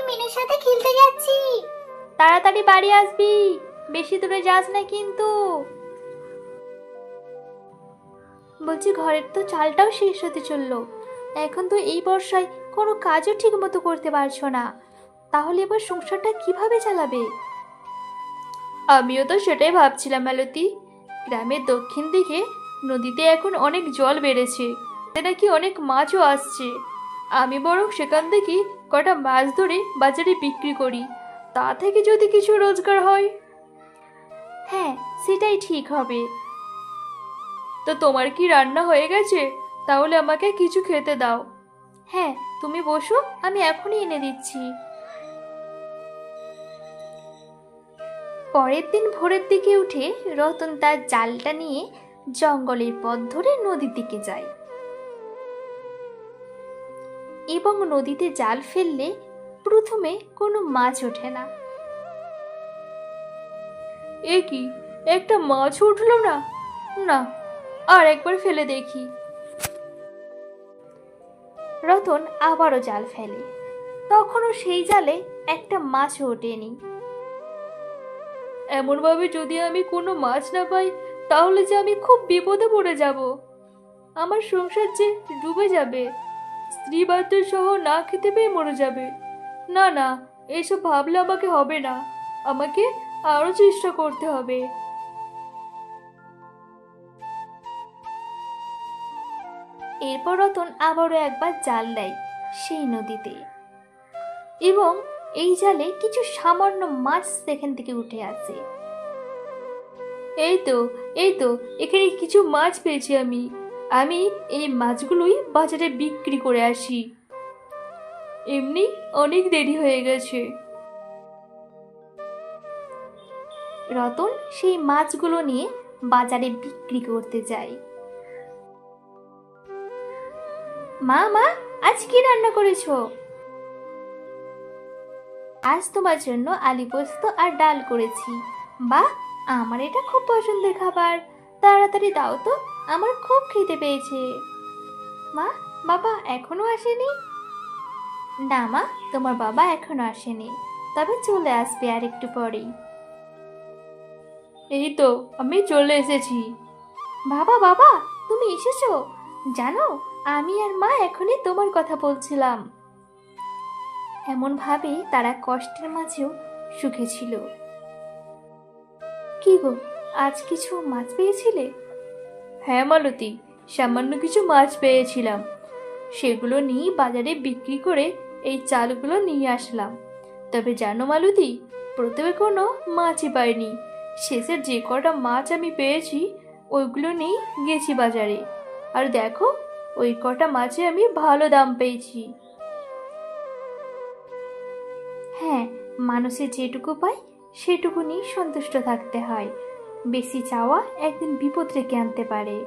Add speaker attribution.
Speaker 1: মিনুর সাথে খেলতে যাচ্ছি।
Speaker 2: তাড়াতাড়ি বাড়ি আসবি, বেশি দূরে যাস না কিন্তু। বলছি ঘরের তো চালটাও শেষ হতে চললো। এখন তো এই বর্ষায় কোনো কাজও ঠিক মতো করতে পারছো না, তাহলে এবার সংসারটা কিভাবে চালাবে? আমিও তো সেটাই ভাবছিলাম মালতী। গ্রামের দক্ষিণ দিকে নদীতে এখন অনেক জল বেড়েছে, এতে নাকি অনেক মাছও আসছে। আমি বরং সেখান থেকে কটা মাছ ধরে বাজারে বিক্রি করি, তা থেকে যদি কিছু রোজগার হয়। হ্যাঁ, সেটাই ঠিক হবে। তো তোমার কি রান্না হয়ে গেছে? তাহলে আমাকে কিছু খেতে দাও। হ্যাঁ, তুমি বসো, আমি এখনই এনে দিচ্ছি। পরের দিন ভোরের দিকে উঠে রতন তার জালটা নিয়ে জঙ্গলের পথ ধরে নদীর দিকে যায় এবং নদীতে জাল ফেললে প্রথমে কোনো মাছ ওঠে না। এ কি, একটা মাছ উঠলো না? না, আর একবার ফেলে দেখি। রতন আবারও জাল ফেলে, তখনও সেই জালে একটা মাছও ওঠেনি। এমনভাবে যদি আমি কোনো মাছ না পাই, তাহলে যে আমি খুব বিপদে পড়ে যাব। আমার সংসার যে ডুবে যাবে, স্ত্রী বাচ্চা সহ না খেতে পেয়ে মরে যাবে। না না, এসব ভাবলে আমাকে হবে না, আমাকে আরো চেষ্টা করতে হবে। এরপর রতন আবারও একবার জাল দেয় সেই নদীতে, এবং এই জালে কিছু সামান্য মাছ সেখান থেকে উঠে আসে। এই তো, এই তো, এখানে কিছু মাছ পেয়েছি আমি। আমি এই মাছগুলোই বাজারে বিক্রি করে আসি। এমনি অনেক দেরি হয়ে গেছে। রতন সেই মাছগুলো নিয়ে বাজারে বিক্রি করতে যায়। মা মা, আজ কি রান্না করেছো? আজ তোমার জন্য আলু পোস্ত আর ডাল করেছি। বাহ, আমার এটা খুব পছন্দের খাবার। তাড়াতাড়ি দাও তো, আমার খুব খিদে পেয়েছে। মা, বাবা এখনো আসেনি? না মা, তোমার বাবা এখনো আসেনি, তবে চলে আসবে আর একটু পরেই। এই তো আমি চলে এসেছি। বাবা বাবা, তুমি এসেছো? জানো, আমি আর মা এখনই তোমার কথা বলছিলাম। এমন ভাবে তারা কষ্টের মাঝেও সুখে ছিল। কি গো, আজ কিছু মাছ পেয়েছিলে? হ্যাঁ মালতী, সামান্য কিছু মাছ পেয়েছিলাম, সেগুলো নিয়ে বাজারে বিক্রি করে এই চালগুলো নিয়ে আসলাম। তবে জানো মালতী, প্রথমে কোনো মাছই পাইনি। শেষের যে কটা মাছ আমি পেয়েছি ওইগুলো নিয়ে গেছি বাজারে, আর দেখো, ওই কটা মাছে আমি ভালো দাম পেয়েছি। হ্যাঁ, মানুষের যেটুকু পায় সেটুকু নিয়ে সন্তুষ্ট থাকতে হয়। বেশি চাওয়া একদিন বিপদ ডেকে আনতে পারে।